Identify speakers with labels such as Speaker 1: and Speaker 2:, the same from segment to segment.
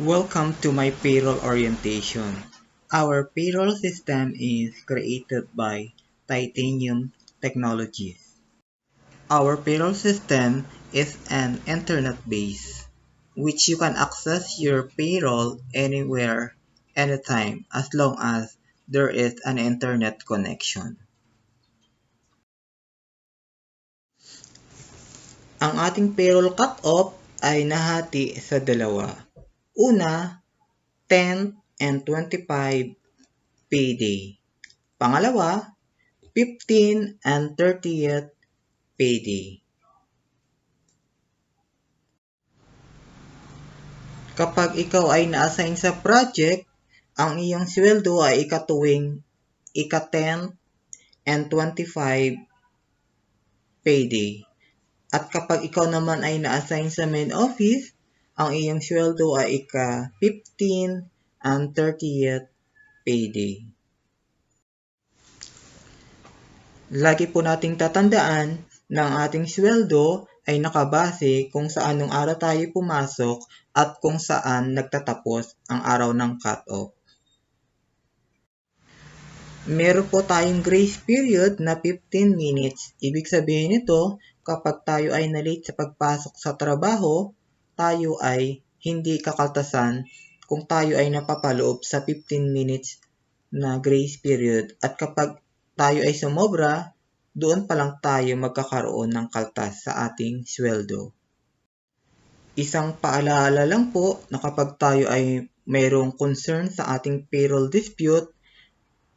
Speaker 1: Welcome to my payroll orientation. Our payroll system is created by Titanium Technologies. Our payroll system is an internet base, which you can access your payroll anywhere, anytime, as long as there is an internet connection. Ang ating payroll cut-off ay nahati sa dalawa. Una, 10th and 25 payday. Pangalawa, 15 and 30th payday. Kapag ikaw ay na-assign sa project, ang iyong sweldo ay ikatuwing ika-10 and 25 payday. At kapag ikaw naman ay na-assign sa main office, ang iyong sweldo ay ika-15 and 30th payday. Lagi po nating tatandaan na ang ating sweldo ay nakabase kung sa anong araw tayo pumasok at kung saan nagtatapos ang araw ng cut-off. Meron po tayong grace period na 15 minutes. Ibig sabihin nito, kapag tayo ay na-late sa pagpasok sa trabaho, tayo ay hindi kakaltasan kung tayo ay napapaloob sa 15 minutes na grace period. At kapag tayo ay sumobra, doon pa lang tayo magkakaroon ng kaltas sa ating sweldo. Isang paalala lang po na kapag tayo ay mayroong concern sa ating payroll dispute,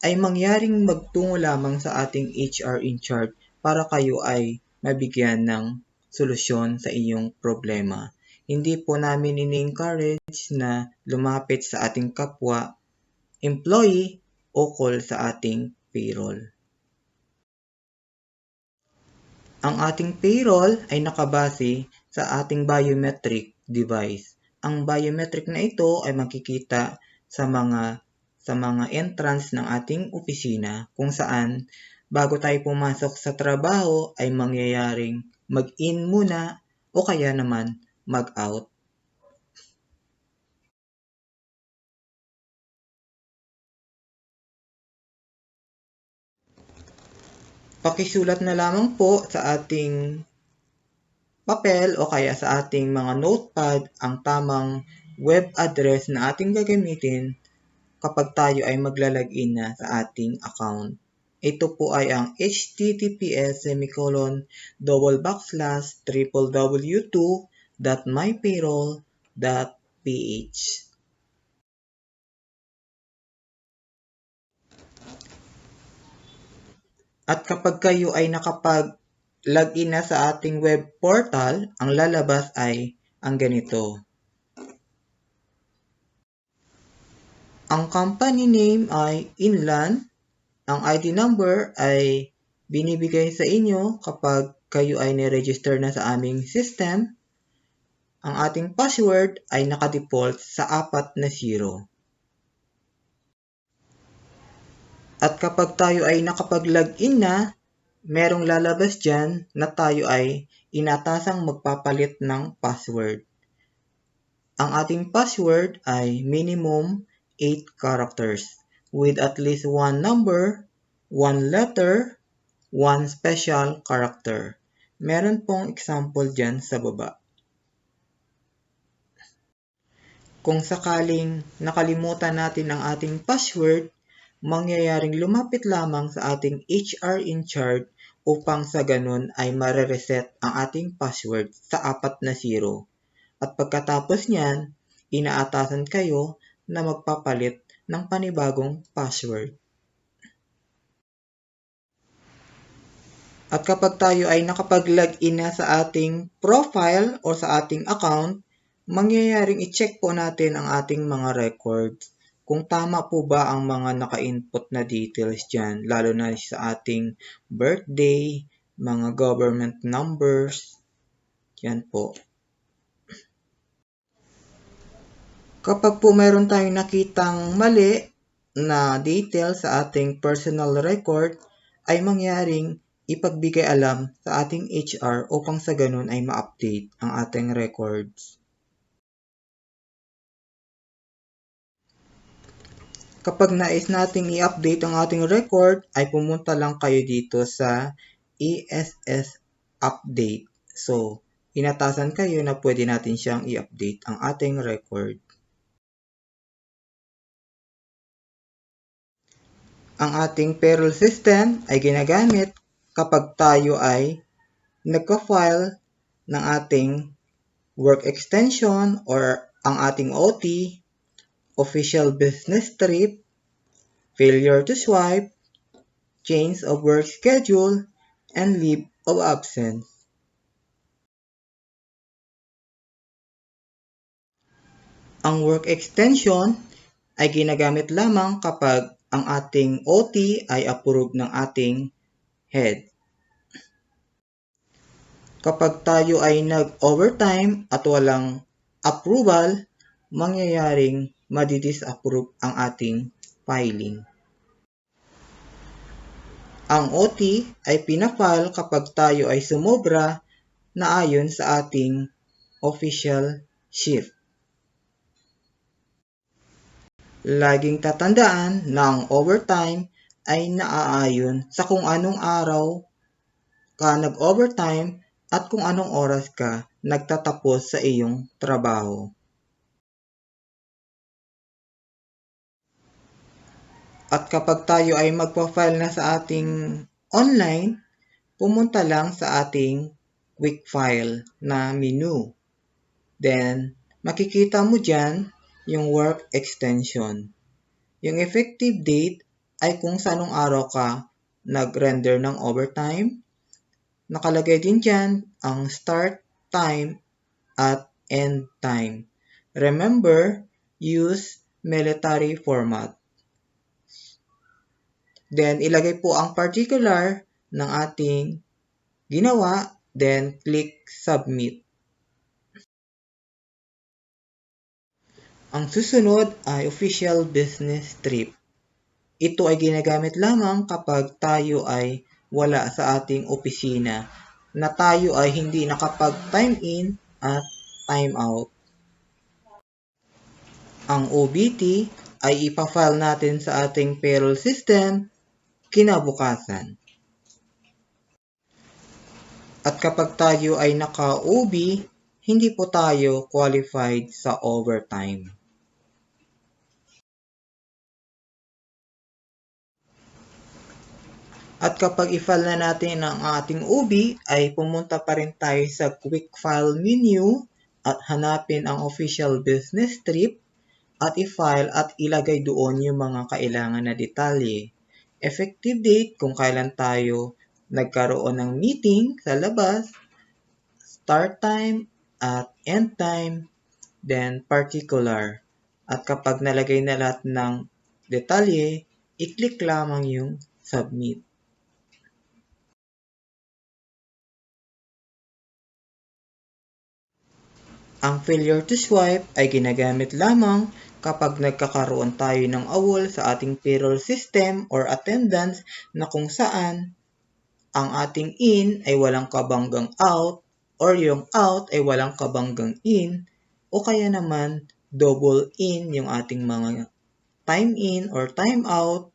Speaker 1: ay mangyaring magtungo lamang sa ating HR in charge para kayo ay mabigyan ng solusyon sa iyong problema. Hindi po namin ini-encourage na lumapit sa ating kapwa employee o call sa ating payroll. Ang ating payroll ay nakabase sa ating biometric device. Ang biometric na ito ay makikita sa mga entrance ng ating opisina kung saan bago tayo pumasok sa trabaho ay mangyayaring mag-in muna o kaya naman mag-out. Pakisulat na lamang po sa ating papel o kaya sa ating mga notepad ang tamang web address na ating gagamitin kapag tayo ay maglalagin na sa ating account. Ito po ay ang https://www.mypayroll.ph. At kapag kayo ay nakapag-login na sa ating web portal, ang lalabas ay ang ganito. Ang company name ay Inland. Ang ID number ay binibigay sa inyo kapag kayo ay ni-register na sa aming system. Ang ating password ay nakadefault sa 4 na 0. At kapag tayo ay nakapag-login na, merong lalabas dyan na tayo ay inatasang magpapalit ng password. Ang ating password ay minimum 8 characters with at least 1 number, 1 letter, 1 special character. Meron pong example dyan sa baba. Kung sakaling nakalimutan natin ang ating password, mangyayaring lumapit lamang sa ating HR in charge upang sa ganun ay mare-reset ang ating password sa 4 na 0. At pagkatapos niyan, inaatasan kayo na magpapalit ng panibagong password. At kapag tayo ay nakapag-login na sa ating profile o sa ating account, mangyayaring i-check po natin ang ating mga records. Kung tama po ba ang mga naka-input na details dyan, lalo na sa ating birthday, mga government numbers, yan po. Kapag po mayroon tayong nakitang mali na details sa ating personal record, ay mangyaring ipagbigay alam sa ating HR upang sa ganun ay ma-update ang ating records. Kapag nais nating i-update ang ating record, ay pumunta lang kayo dito sa ESS Update. So, inatasan kayo na pwede natin siyang i-update ang ating record. Ang ating payroll system ay ginagamit kapag tayo ay nagka-file ng ating work extension or ang ating OT, official business trip, failure to swipe, change of work schedule, and leave of absence. Ang work extension ay ginagamit lamang kapag ang ating OT ay approved ng ating head. Kapag tayo ay nag-overtime at walang approval, mangyayaring madi-disapprove ang ating filing. Ang OT ay pinafile kapag tayo ay sumobra na ayon sa ating official shift. Laging tatandaan na ang overtime ay naaayon sa kung anong araw ka nag-overtime at kung anong oras ka nagtatapos sa iyong trabaho. At kapag tayo ay magpa-file na sa ating online, pumunta lang sa ating quick file na menu. Then, makikita mo dyan yung work extension. Yung effective date ay kung saanong araw ka nag-render ng overtime. Nakalagay din dyan ang start time at end time. Remember, use military format. Then, ilagay po ang particular ng ating ginawa, then click submit. Ang susunod ay official business trip. Ito ay ginagamit lamang kapag tayo ay wala sa ating opisina, na tayo ay hindi nakapag-time in at time out. Ang OBT ay ipafile natin sa ating payroll system kinabukasan. At kapag tayo ay naka-OB, hindi po tayo qualified sa overtime. At kapag i-file na natin ang ating OB, ay pumunta pa rin tayo sa quick file menu at hanapin ang official business trip at i-file at ilagay doon yung mga kailangan na detalye. Effective date kung kailan tayo nagkaroon ng meeting sa labas, start time at end time, then particular. At kapag nalagay na lahat ng detalye, i-click lamang yung submit. Ang failure to swipe ay ginagamit lamang kapag nagkakaroon tayo ng awol sa ating payroll system or attendance na kung saan ang ating in ay walang kabanggang out or yung out ay walang kabanggang in o kaya naman double in yung ating mga time in or time out.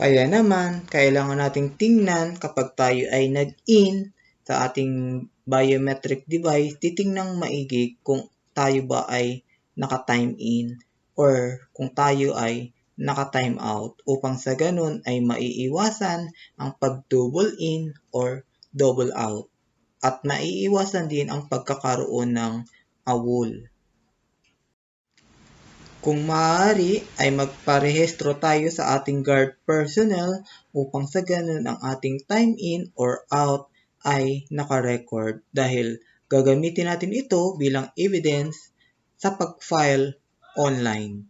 Speaker 1: Kaya naman, kailangan nating tingnan kapag tayo ay nag-in sa ating biometric device, titingnang maigi kung tayo ba ay naka-time in or kung tayo ay naka-time out upang sa ganun ay maiiwasan ang pag-double in or double out at maiiwasan din ang pagkakaroon ng awol. Kung maaari ay magparehistro tayo sa ating guard personnel upang sa ganun ang ating time in or out ay naka-record dahil gagamitin natin ito bilang evidence sa pag-file online.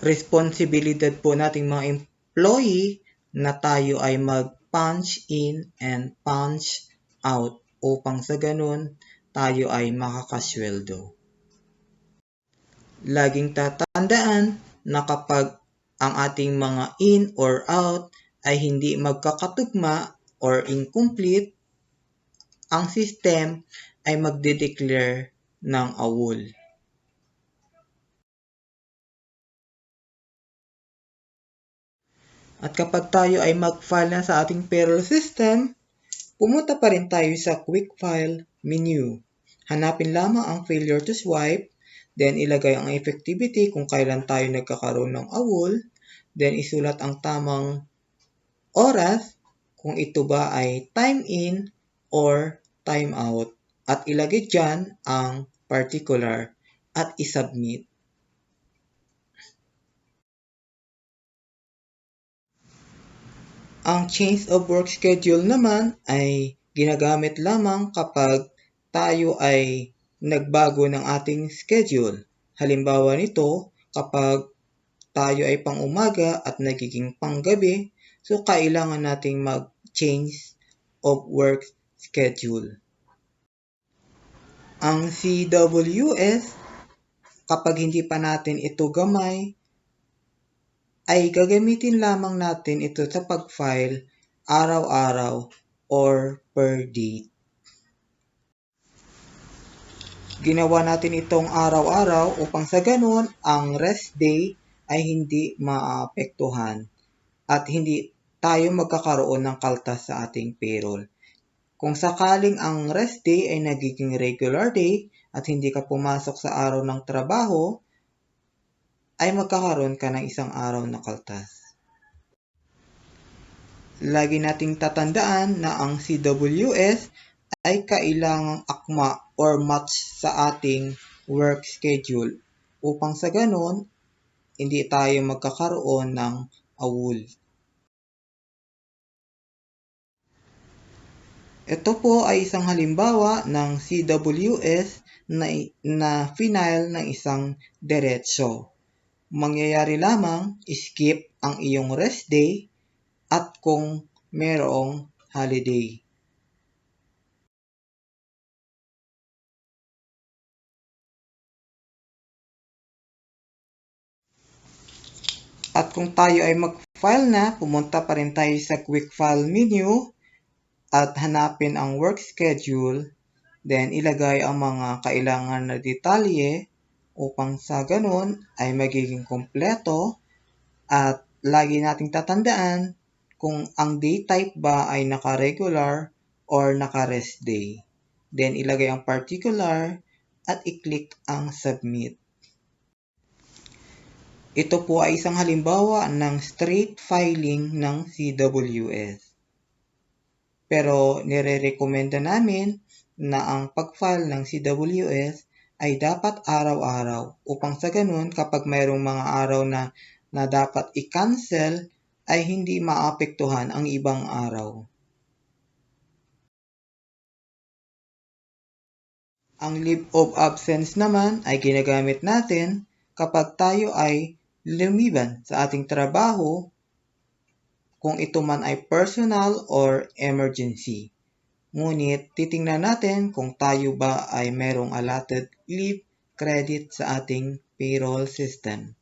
Speaker 1: Responsibilidad po nating mga employee na tayo ay mag-punch in and punch out upang sa ganun tayo ay makakasweldo. Laging tatandaan na kapag ang ating mga in or out ay hindi magkakatugma or incomplete, ang system ay magde-declare ng AWOL. At kapag tayo ay mag-file na sa ating payroll system, pumunta pa rin tayo sa Quick File menu. Hanapin lamang ang failure to swipe, then ilagay ang effectivity kung kailan tayo nagkakaroon ng AWOL, then isulat ang tamang oras kung ito ba ay time in or time out, at ilagay dyan ang particular at isubmit. Ang change of work schedule naman ay ginagamit lamang kapag tayo ay nagbago ng ating schedule. Halimbawa nito, kapag tayo ay pang-umaga at nagiging pang-gabi, so kailangan nating mag-change of work schedule. Ang CWS, kapag hindi pa natin ito gamay, ay gagamitin lamang natin ito sa pag-file araw-araw or per date. Ginawa natin itong araw-araw upang sa ganun ang rest day ay hindi maapektuhan at hindi tayo magkakaroon ng kaltas sa ating payroll. Kung sakaling ang rest day ay nagiging regular day at hindi ka pumasok sa araw ng trabaho, ay magkakaroon ka ng isang araw na kaltas. Lagi nating tatandaan na ang CWS ay kailangang akma or match sa ating work schedule upang sa ganon, hindi tayo magkakaroon ng AWOL. Ito po ay isang halimbawa ng CWS na final ng isang diretso. Mangyayari lamang, skip ang iyong rest day at kung mayroong holiday. At kung tayo ay mag-file na, pumunta pa rin tayo sa Quick File menu at hanapin ang work schedule, then ilagay ang mga kailangan na detalye upang sa ganun ay magiging kompleto. At lagi nating tatandaan kung ang day type ba ay naka-regular or naka-rest day. Then ilagay ang particular at i-click ang submit. Ito po ay isang halimbawa ng straight filing ng CWS. Pero nire-recommenda namin na ang pag-file ng CWS ay dapat araw-araw upang sa ganun kapag mayroong mga araw na dapat i-cancel ay hindi maapektuhan ang ibang araw. Ang leave of absence naman ay ginagamit natin kapag tayo ay lumiban sa ating trabaho, kung ito man ay personal or emergency. Ngunit titingnan natin kung tayo ba ay merong allotted leave credit sa ating payroll system.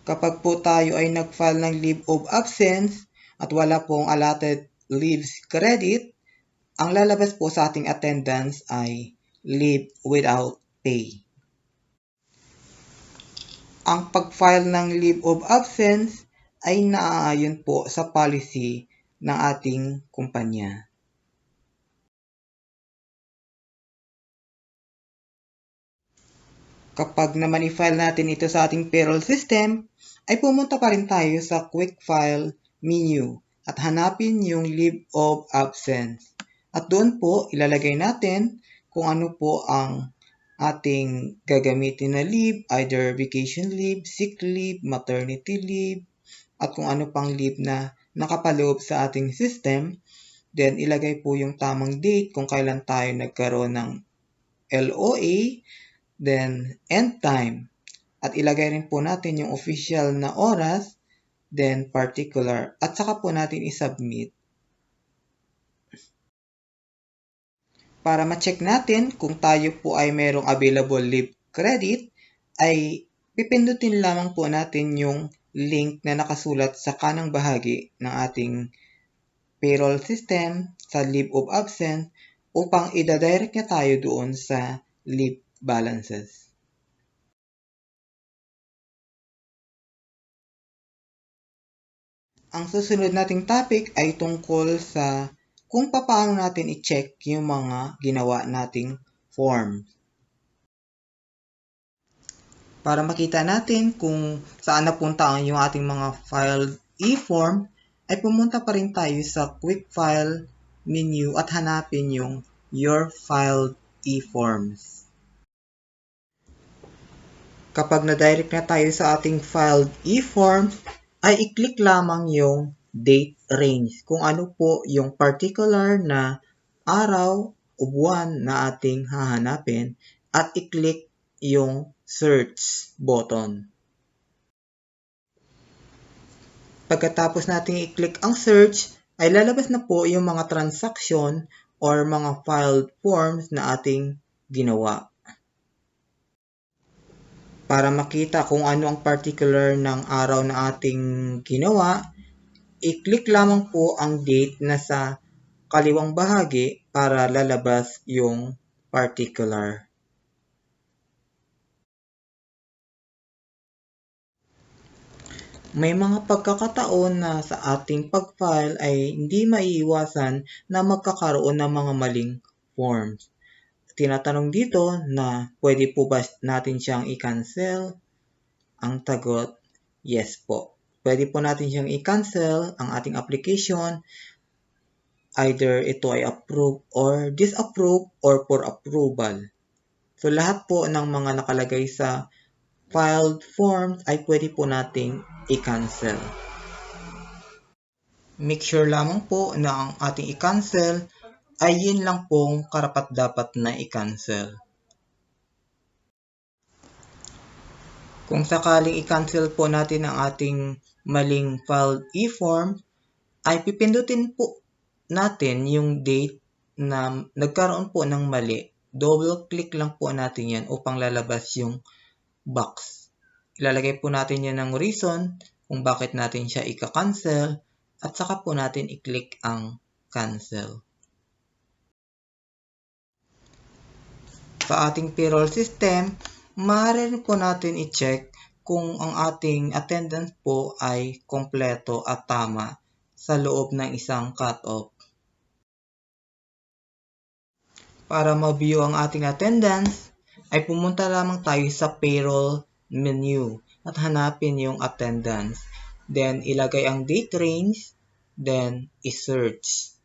Speaker 1: Kapag po tayo ay nag-file ng leave of absence at wala pong allotted leaves credit, ang lalabas po sa ating attendance ay leave without pay. Ang pag-file ng leave of absence ay naaayon po sa policy ng ating kumpanya. Kapag na-file natin ito sa ating payroll system, ay pumunta pa rin tayo sa Quick File menu at hanapin yung leave of absence. At doon po ilalagay natin kung ano po ang ating gagamitin na leave, either vacation leave, sick leave, maternity leave, at kung ano pang leave na nakapaloob sa ating system. Then ilagay po yung tamang date kung kailan tayo nagkaroon ng LOA, then end time. At ilagay rin po natin yung official na oras, then particular, at saka po natin isubmit. Para ma-check natin kung tayo po ay mayroong available leave credit, ay pipindutin lamang po natin yung link na nakasulat sa kanang bahagi ng ating payroll system sa leave of absence upang ida-direct niya tayo doon sa leave balances. Ang susunod nating topic ay tungkol sa kung paano natin i-check yung mga ginawa nating forms. Para makita natin kung saan napunta yung ating mga filed e-form, ay pumunta pa rin tayo sa Quick File menu at hanapin yung Your Filed e-forms. Kapag na-direct na tayo sa ating filed e-form, ay i-click lamang yung date range kung ano po yung particular na araw o buwan na ating hahanapin at i-click yung search button. Pagkatapos natin i-click ang search, ay lalabas na po yung mga transaction or mga filed forms na ating ginawa. Para makita kung ano ang particular ng araw na ating ginawa, i-click lamang po ang date na sa kaliwang bahagi para lalabas yung particular. May mga pagkakataon na sa ating pag-file ay hindi maiiwasan na magkakaroon ng mga maling forms. Tinatanong dito na pwede po ba natin siyang i-cancel? Ang tagot, yes po. Pwede po natin siyang i-cancel ang ating application. Either ito ay approve or disapprove or for approval. So lahat po ng mga nakalagay sa filed forms ay pwede po nating i-cancel. Make sure lamang po na ang ating i-cancel ay yun lang pong karapat-dapat na i-cancel. Kung sakaling i-cancel po natin ang ating maling filed e-form, ay pipindutin po natin yung date na nagkaroon po ng mali. Double click lang po natin yan upang lalabas yung box. Ilalagay po natin yan ng reason kung bakit natin siya i-cancel at saka po natin i-click ang cancel. Sa ating payroll system, maaari po natin i-check kung ang ating attendance po ay kompleto at tama sa loob ng isang cut-off. Para ma-view ang ating attendance, ay pumunta lamang tayo sa payroll menu at hanapin yung attendance. Then, ilagay ang date range, then i-search.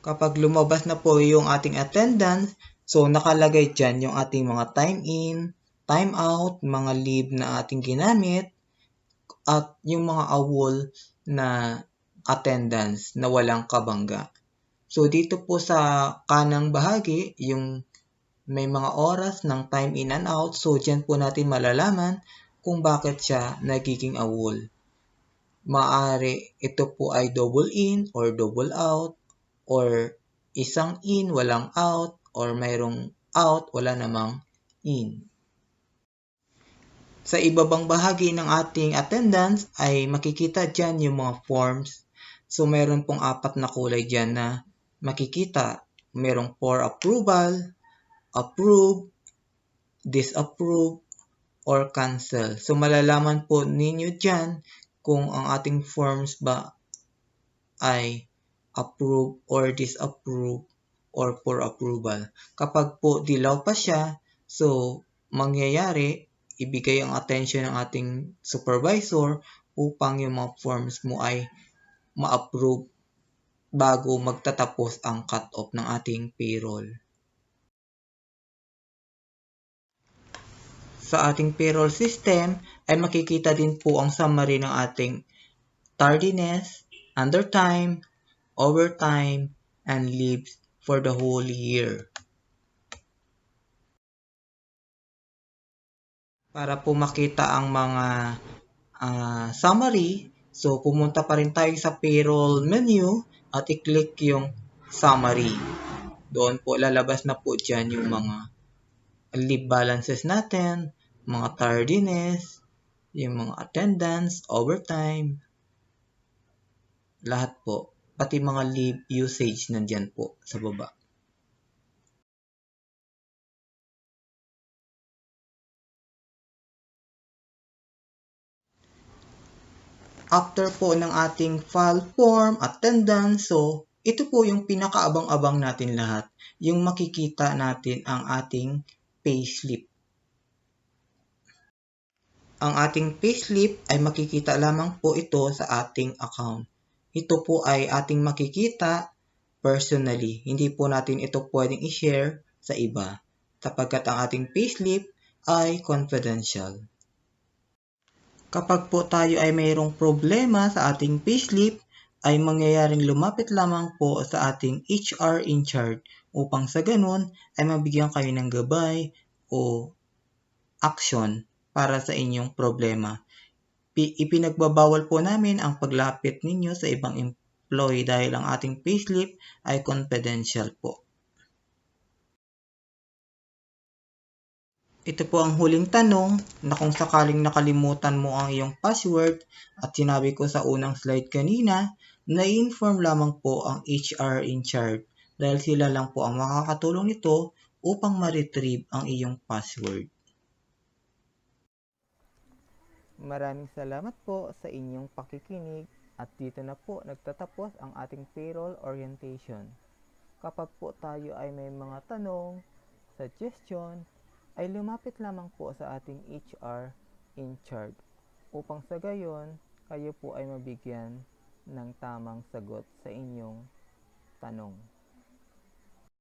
Speaker 1: Kapag lumabas na po yung ating attendance, so nakalagay dyan yung ating mga time in, time out, mga leave na ating ginamit, at yung mga awol na attendance na walang kabangga. So dito po sa kanang bahagi, yung may mga oras ng time in and out, so dyan po natin malalaman kung bakit siya nagiging awol. Maaari ito po ay double in or double out, or isang in, walang out, or mayroong out, wala namang in. Sa ibabang bahagi ng ating attendance ay makikita dyan yung mga forms. So mayroon pong 4 na kulay dyan na makikita. Mayroong for approval, approve, disapprove, or cancel. So malalaman po ninyo dyan kung ang ating forms ba ay approve or disapprove or for approval. Kapag po dilaw pa siya, so mangyayari, ibigay ang attention ng ating supervisor upang yung mga forms mo ay ma-approve bago magtatapos ang cut-off ng ating payroll. Sa ating payroll system ay makikita din po ang summary ng ating tardiness, undertime, overtime, and leaves for the whole year. Para po makita ang mga summary, so pumunta pa rin tayo sa payroll menu at i-click yung summary. Doon po lalabas na po dyan yung mga leave balances natin, mga tardiness, yung mga attendance, overtime, lahat po. Pati mga leave usage nandyan po sa baba. After po ng ating file form, attendance, so ito po yung pinakaabang-abang natin lahat, yung makikita natin ang ating payslip. Ang ating payslip ay makikita lamang po ito sa ating account. Ito po ay ating makikita personally. Hindi po natin ito pwedeng i-share sa iba sapagkat ang ating payslip ay confidential. Kapag po tayo ay mayroong problema sa ating payslip, ay mangyayaring lumapit lamang po sa ating HR in charge upang sa ganun ay mabigyan kayo ng gabay o action para sa inyong problema. Ipinagbabawal po namin ang paglapit ninyo sa ibang employee dahil ang ating payslip ay confidential po. Ito po ang huling tanong na kung sakaling nakalimutan mo ang iyong password at sinabi ko sa unang slide kanina, na-inform lamang po ang HR in charge dahil sila lang po ang makakatulong nito upang ma-retrieve ang iyong password.
Speaker 2: Maraming salamat po sa inyong pakikinig at dito na po nagtatapos ang ating payroll orientation. Kapag po tayo ay may mga tanong, suggestion, ay lumapit lamang po sa ating HR in charge upang sa gayon kayo po ay mabigyan ng tamang sagot sa inyong tanong.